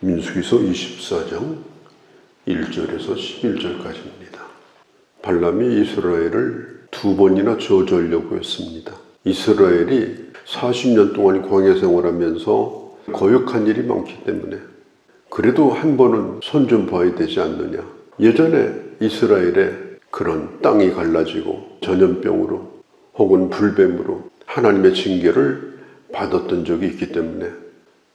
민수기서 24장 1절에서 11절까지입니다. 발람이 이스라엘을 2번이나 저주하려고 했습니다. 이스라엘이 40년 동안 광야 생활하면서 거역한 일이 많기 때문에 그래도 한 번은 손 좀 봐야 되지 않느냐. 예전에 이스라엘에 그런 땅이 갈라지고 전염병으로 혹은 불뱀으로 하나님의 징계를 받았던 적이 있기 때문에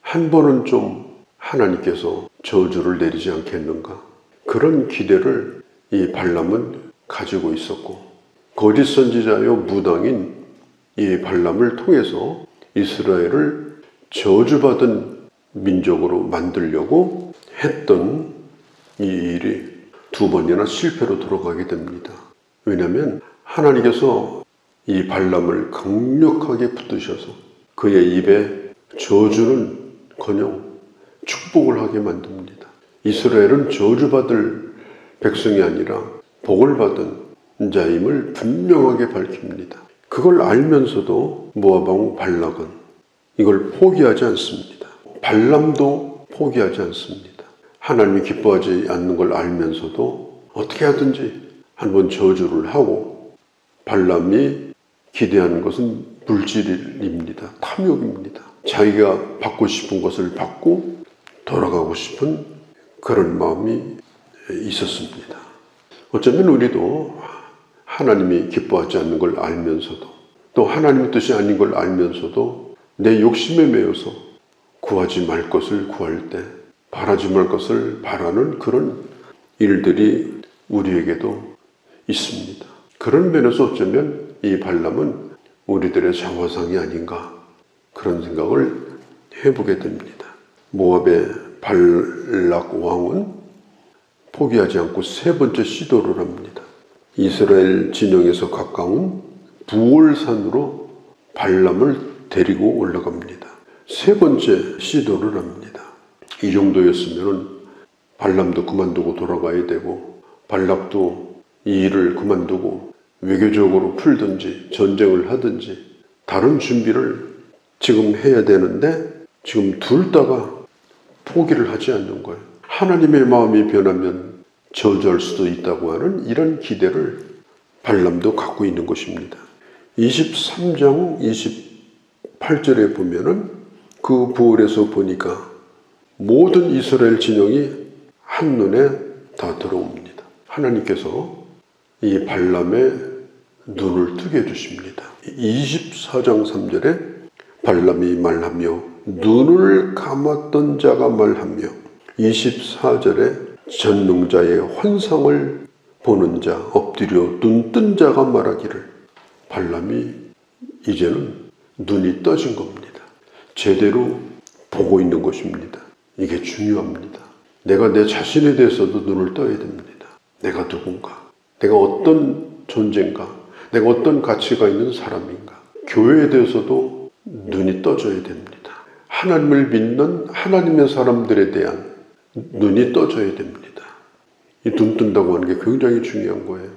한 번은 좀 하나님께서 저주를 내리지 않겠는가. 그런 기대를 이 발람은 가지고 있었고, 거짓 선지자요 무당인 이 발람을 통해서 이스라엘을 저주받은 민족으로 만들려고 했던 이 일이 2번이나 실패로 돌아가게 됩니다. 왜냐하면 하나님께서 이 발람을 강력하게 붙드셔서 그의 입에 저주는커녕 축복을 하게 만듭니다. 이스라엘은 저주받을 백성이 아니라 복을 받은 자임을 분명하게 밝힙니다. 그걸 알면서도 모압왕 발락은 이걸 포기하지 않습니다. 발람도 포기하지 않습니다. 하나님이 기뻐하지 않는 걸 알면서도 어떻게 하든지 한번 저주를 하고, 발람이 기대하는 것은 물질입니다. 탐욕입니다. 자기가 받고 싶은 것을 받고 돌아가고 싶은 그런 마음이 있었습니다. 어쩌면 우리도 하나님이 기뻐하지 않는 걸 알면서도, 또 하나님의 뜻이 아닌 걸 알면서도 내 욕심에 매여서 구하지 말 것을 구할 때, 바라지 말 것을 바라는 그런 일들이 우리에게도 있습니다. 그런 면에서 어쩌면 이 발람은 우리들의 자화상이 아닌가, 그런 생각을 해보게 됩니다. 모압의 발락 왕은 포기하지 않고 3번째 시도를 합니다. 이스라엘 진영에서 가까운 부올산으로 발람을 데리고 올라갑니다. 3번째 시도를 합니다. 이 정도였으면 발람도 그만두고 돌아가야 되고, 발락도 이 일을 그만두고 외교적으로 풀든지 전쟁을 하든지 다른 준비를 지금 해야 되는데, 지금 둘 다가 포기를 하지 않는 거예요. 하나님의 마음이 변하면 저주할 수도 있다고 하는 이런 기대를 발람도 갖고 있는 것입니다. 23장 28절에 보면은 그 부올에서 보니까 모든 이스라엘 진영이 한눈에 다 들어옵니다. 하나님께서 이 발람의 눈을 뜨게 해주십니다. 24장 3절에 발람이 말하며 눈을 감았던 자가 말하며, 24절에 전능자의 환상을 보는 자, 엎드려 눈 뜬 자가 말하기를, 발람이 이제는 눈이 떠진 겁니다. 제대로 보고 있는 것입니다. 이게 중요합니다. 내가 내 자신에 대해서도 눈을 떠야 됩니다. 내가 누군가, 내가 어떤 존재인가, 내가 어떤 가치가 있는 사람인가. 교회에 대해서도 눈이 떠져야 됩니다. 하나님을 믿는 하나님의 사람들에 대한 눈이 떠져야 됩니다. 이 눈 뜬다고 하는 게 굉장히 중요한 거예요.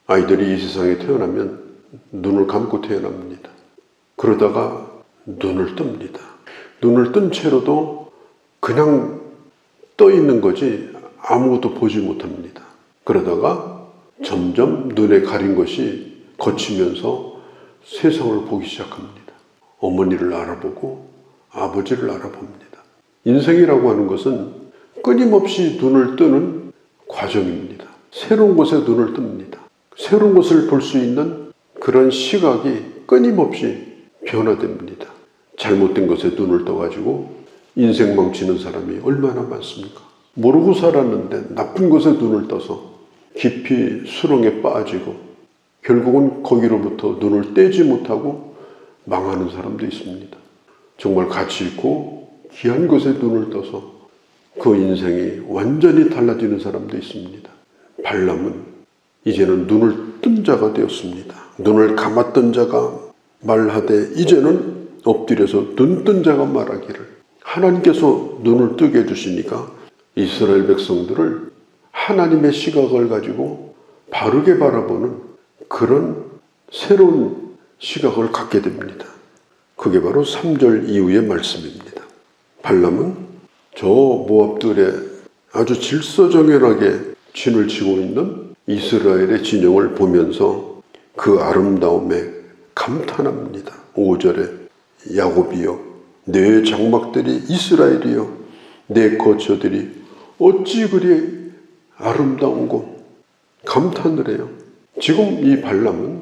아이들이 이 세상에 태어나면 눈을 감고 태어납니다. 그러다가 눈을 뜹니다. 눈을 뜬 채로도 그냥 떠 있는 거지 아무것도 보지 못합니다. 그러다가 점점 눈에 가린 것이 거치면서 세상을 보기 시작합니다. 어머니를 알아보고 아버지를 알아봅니다. 인생이라고 하는 것은 끊임없이 눈을 뜨는 과정입니다. 새로운 곳에 눈을 뜹니다. 새로운 것을 볼 수 있는 그런 시각이 끊임없이 변화됩니다. 잘못된 것에 눈을 떠가지고 인생 망치는 사람이 얼마나 많습니까? 모르고 살았는데 나쁜 것에 눈을 떠서 깊이 수렁에 빠지고 결국은 거기로부터 눈을 떼지 못하고 망하는 사람도 있습니다. 정말 가치 있고 귀한 것에 눈을 떠서 그 인생이 완전히 달라지는 사람도 있습니다. 발람은 이제는 눈을 뜬 자가 되었습니다. 눈을 감았던 자가 말하되 이제는 엎드려서 눈 뜬 자가 말하기를, 하나님께서 눈을 뜨게 해주시니까 이스라엘 백성들을 하나님의 시각을 가지고 바르게 바라보는 그런 새로운 시각을 갖게 됩니다. 그게 바로 3절 이후의 말씀입니다. 발람은 저 모압들의 아주 질서정연하게 진을 치고 있는 이스라엘의 진영을 보면서 그 아름다움에 감탄합니다. 5절에 야곱이여 내 장막들이 이스라엘이여 내 거처들이 어찌 그리 아름다운고 감탄을 해요. 지금 이 발람은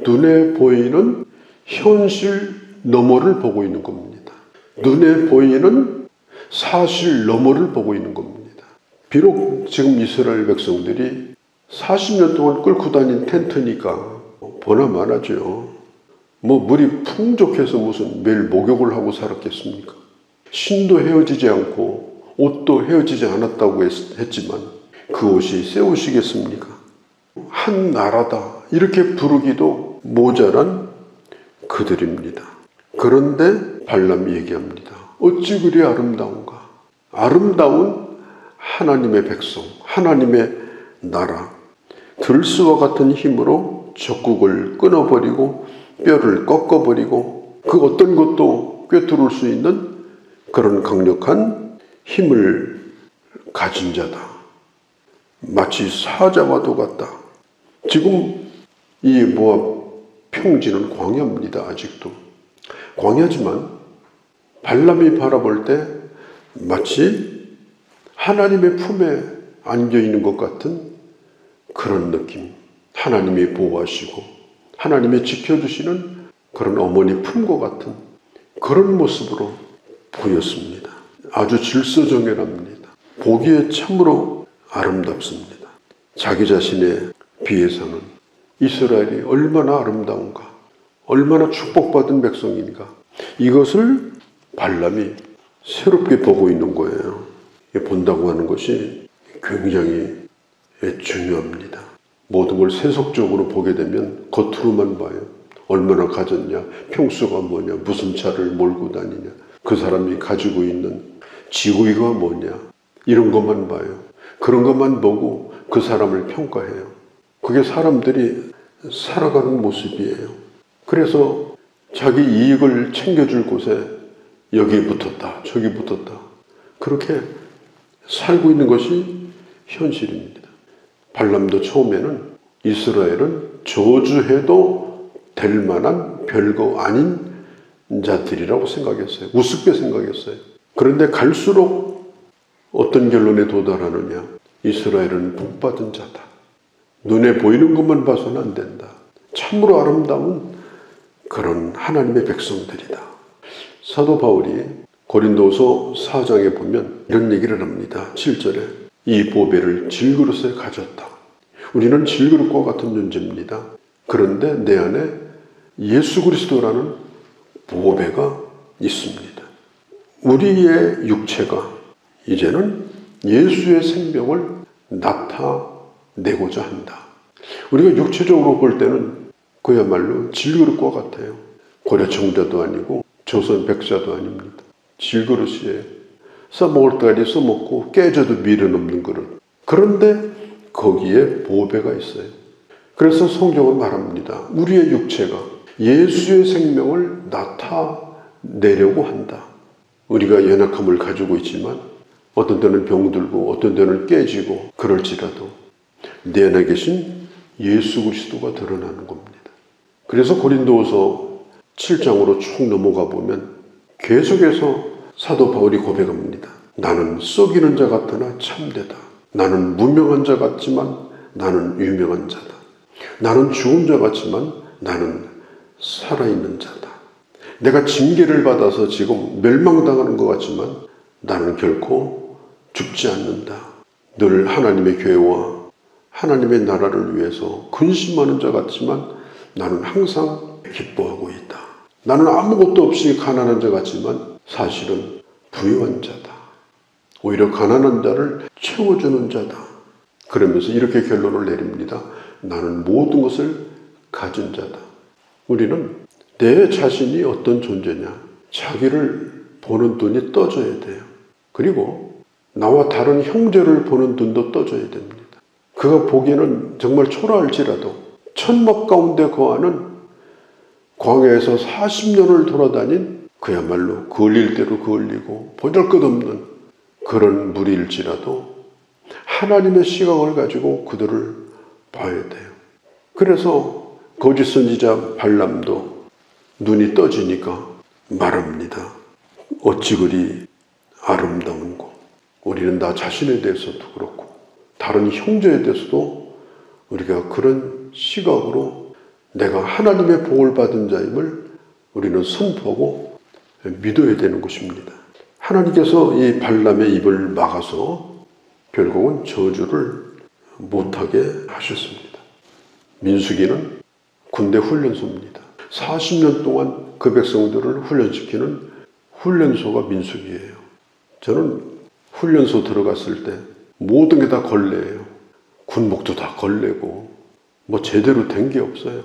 눈에 보이는 현실 너머를 보고 있는 겁니다. 눈에 보이는 사실 너머를 보고 있는 겁니다. 비록 지금 이스라엘 백성들이 40년 동안 끌고 다닌 텐트니까 보나마나죠. 물이 풍족해서 무슨 매일 목욕을 하고 살았겠습니까? 신도 헤어지지 않고 옷도 헤어지지 않았다고 했지만 그 옷이 새 옷이겠습니까? 한 나라다 이렇게 부르기도 모자란 그들입니다. 그런데 발람이 얘기합니다. 어찌 그리 아름다운가? 아름다운 하나님의 백성, 하나님의 나라, 들스와 같은 힘으로 적국을 끊어버리고 뼈를 꺾어버리고 그 어떤 것도 꿰뚫을 수 있는 그런 강력한 힘을 가진 자다. 마치 사자와도 같다. 지금 이 모압 평지는 광야입니다. 아직도 광야지만 발람이 바라볼 때 마치 하나님의 품에 안겨있는 것 같은 그런 느낌. 하나님이 보호하시고 하나님이 지켜주시는 그런 어머니 품과 같은 그런 모습으로 보였습니다. 아주 질서정연합니다. 보기에 참으로 아름답습니다. 자기 자신에 비해서는 이스라엘이 얼마나 아름다운가, 얼마나 축복받은 백성인가, 이것을 발람이 새롭게 보고 있는 거예요. 본다고 하는 것이 굉장히 중요합니다. 모든 걸 세속적으로 보게 되면 겉으로만 봐요. 얼마나 가졌냐, 평수가 뭐냐, 무슨 차를 몰고 다니냐, 그 사람이 가지고 있는 지위가 뭐냐, 이런 것만 봐요. 그런 것만 보고 그 사람을 평가해요. 그게 사람들이 살아가는 모습이에요. 그래서 자기 이익을 챙겨줄 곳에 여기 붙었다, 저기 붙었다, 그렇게 살고 있는 것이 현실입니다. 발람도 처음에는 이스라엘은 저주해도 될 만한 별거 아닌 자들이라고 생각했어요. 우습게 생각했어요. 그런데 갈수록 어떤 결론에 도달하느냐, 이스라엘은 복받은 자다. 눈에 보이는 것만 봐서는 안 된다. 참으로 아름다운 그런 하나님의 백성들이다. 사도 바울이 고린도서 4장에 보면 이런 얘기를 합니다. 7절에 이 보배를 질그릇에 가졌다. 우리는 질그릇과 같은 존재입니다. 그런데 내 안에 예수 그리스도라는 보배가 있습니다. 우리의 육체가 이제는 예수의 생명을 나타내고자 한다. 우리가 육체적으로 볼 때는 그야말로 질그릇과 같아요. 고려청자도 아니고 조선 백자도 아닙니다. 질그릇이에요. 써먹을 때까지 써먹고 깨져도 미련 없는 그릇. 그런데 거기에 보배가 있어요. 그래서 성경은 말합니다. 우리의 육체가 예수의 생명을 나타내려고 한다. 우리가 연약함을 가지고 있지만 어떤 때는 병들고 어떤 때는 깨지고 그럴지라도 내 안에 계신 예수 그리스도가 드러나는 겁니다. 그래서 고린도후서 7장으로 쭉 넘어가 보면 계속해서 사도 바울이 고백합니다. 나는 썩이는 자 같으나 참되다. 나는 무명한 자 같지만 나는 유명한 자다. 나는 죽은 자 같지만 나는 살아있는 자다. 내가 징계를 받아서 지금 멸망당하는 것 같지만 나는 결코 죽지 않는다. 늘 하나님의 교회와 하나님의 나라를 위해서 근심하는 자 같지만 나는 항상 기뻐하고 있다. 나는 아무것도 없이 가난한 자 같지만 사실은 부유한 자다. 오히려 가난한 자를 채워주는 자다. 그러면서 이렇게 결론을 내립니다. 나는 모든 것을 가진 자다. 우리는 내 자신이 어떤 존재냐, 자기를 보는 눈이 떠져야 돼요. 그리고 나와 다른 형제를 보는 눈도 떠져야 됩니다. 그가 보기에는 정말 초라할지라도 천막 가운데 거하는 광야에서 40년을 돌아다닌 그야말로 그을릴 대로 그을리고 보잘것없는 그런 무리일지라도 하나님의 시각을 가지고 그들을 봐야 돼요. 그래서 거짓 선지자 발람도 눈이 떠지니까 말합니다. 어찌 그리 아름다운고. 우리는 나 자신에 대해서도 그렇고 다른 형제에 대해서도 우리가 그런 시각으로 내가 하나님의 복을 받은 자임을 우리는 선포하고 믿어야 되는 것입니다. 하나님께서 이 발람의 입을 막아서 결국은 저주를 못하게 하셨습니다. 민수기는 군대 훈련소입니다. 40년 동안 그 백성들을 훈련시키는 훈련소가 민수기예요. 저는 훈련소 들어갔을 때 모든 게 다 걸레예요. 군복도 다 걸레고 뭐 제대로 된 게 없어요.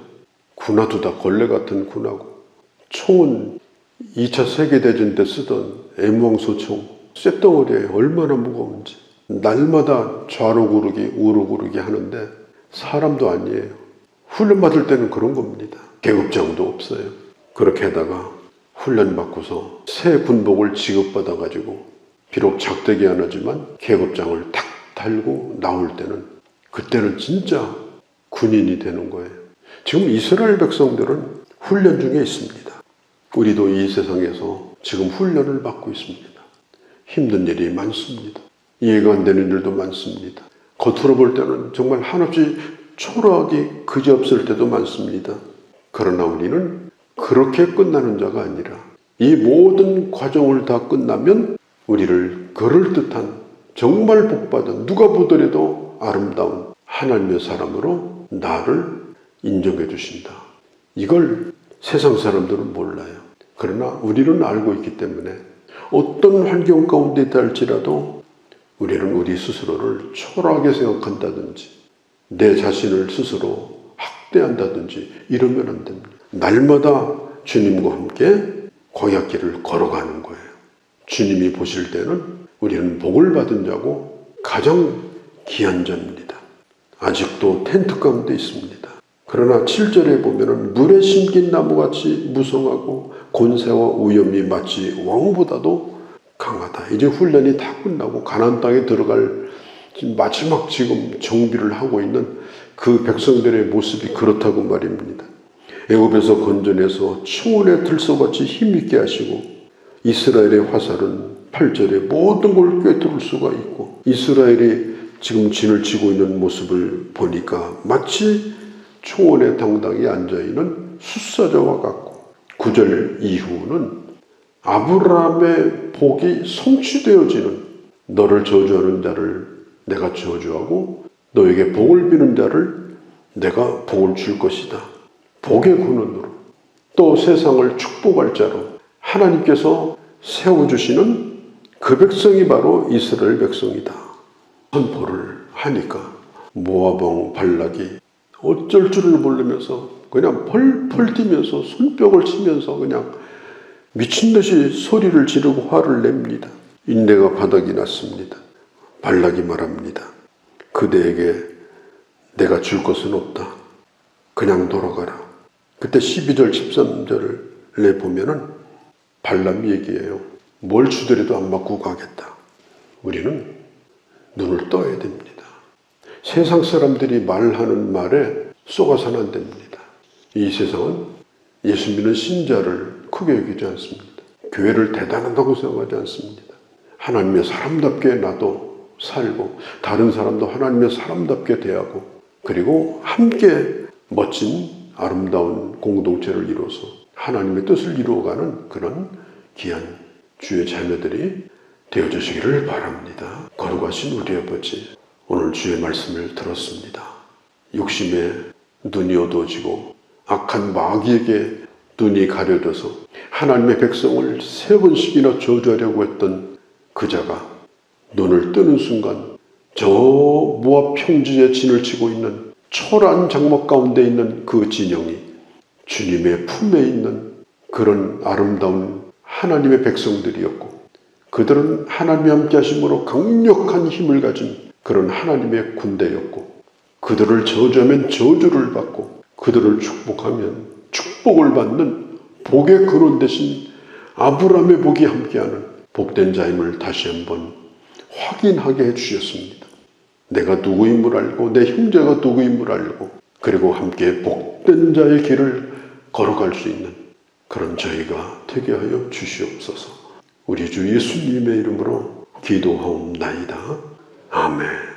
군화도 다 걸레 같은 군화고 총은 2차 세계대전 때 쓰던 M1 소총 쇳덩어리에 얼마나 무거운지 날마다 좌로 구르기 우로 구르기 하는데 사람도 아니에요. 훈련 받을 때는 그런 겁니다. 계급장도 없어요. 그렇게 하다가 훈련 받고서 새 군복을 지급받아가지고 비록 작대기 안 하지만 계급장을 탁 달고 나올 때는 그때는 진짜 군인이 되는 거예요. 지금 이스라엘 백성들은 훈련 중에 있습니다. 우리도 이 세상에서 지금 훈련을 받고 있습니다. 힘든 일이 많습니다. 이해가 안 되는 일도 많습니다. 겉으로 볼 때는 정말 한없이 초라하기 그지없을 때도 많습니다. 그러나 우리는 그렇게 끝나는 자가 아니라 이 모든 과정을 다 끝나면 우리를 그럴듯한 정말 복받은 누가 보더라도 아름다운 하나님의 사람으로 나를 인정해 주신다. 이걸 세상 사람들은 몰라요. 그러나 우리는 알고 있기 때문에 어떤 환경 가운데 있다 할지라도 우리는 우리 스스로를 초라하게 생각한다든지 내 자신을 스스로 학대한다든지 이러면 안 됩니다. 날마다 주님과 함께 광야길을 걸어가는 거예요. 주님이 보실 때는 우리는 복을 받은 자고 가장 귀한 자입니다. 아직도 텐트 가운데 있습니다. 그러나 7절에 보면은 물에 심긴 나무같이 무성하고 권세와 위엄이 마치 왕보다도 강하다. 이제 훈련이 다 끝나고 가나안 땅에 들어갈 마지막 지금 정비를 하고 있는 그 백성들의 모습이 그렇다고 말입니다. 애굽에서 건져내서 초원의 들소같이 힘있게 하시고 이스라엘의 화살은 8절에 모든 걸 꿰뚫을 수가 있고 이스라엘이 지금 진을 치고 있는 모습을 보니까 마치 초원에 당당히 앉아있는 숫사자와 같고 9절 이후는 아브라함의 복이 성취되어지는 너를 저주하는 자를 내가 저주하고 너에게 복을 비는 자를 내가 복을 줄 것이다. 복의 근원으로 또 세상을 축복할 자로 하나님께서 세워주시는 그 백성이 바로 이스라엘 백성이다. 선포를 하니까 모압 왕 발락이 어쩔 줄을 모르면서 그냥 펄펄 뛰면서 손뼉을 치면서 그냥 미친듯이 소리를 지르고 화를 냅니다. 인내가 바닥이 났습니다. 발락이 말합니다. 그대에게 내가 줄 것은 없다. 그냥 돌아가라. 그때 12절 13절을 보면은 발람이 얘기해요. 뭘 주더라도 안 맞고 가겠다. 우리는 눈을 떠야 됩니다. 세상 사람들이 말하는 말에 쏘가서는 안 됩니다. 이 세상은 예수 믿는 신자를 크게 여기지 않습니다. 교회를 대단하다고 생각하지 않습니다. 하나님의 사람답게 나도 살고 다른 사람도 하나님의 사람답게 대하고 그리고 함께 멋진 아름다운 공동체를 이루어서 하나님의 뜻을 이루어가는 그런 귀한 주의 자녀들이 되어주시기를 바랍니다. 거룩하신 우리 아버지, 오늘 주의 말씀을 들었습니다. 욕심에 눈이 어두워지고 악한 마귀에게 눈이 가려져서 하나님의 백성을 3번씩이나 저주하려고 했던 그 자가 눈을 뜨는 순간 저 모압 평지에 진을 치고 있는 초라한 장막 가운데 있는 그 진영이 주님의 품에 있는 그런 아름다운 하나님의 백성들이었고 그들은 하나님이 함께 하심으로 강력한 힘을 가진 그런 하나님의 군대였고 그들을 저주하면 저주를 받고 그들을 축복하면 축복을 받는 복의 근원 대신 아브라함의 복이 함께하는 복된 자임을 다시 한번 확인하게 해주셨습니다. 내가 누구임을 알고 내 형제가 누구임을 알고 그리고 함께 복된 자의 길을 걸어갈 수 있는 그런 저희가 되게 하여 주시옵소서. 우리 주 예수님의 이름으로 기도하옵나이다. 아멘.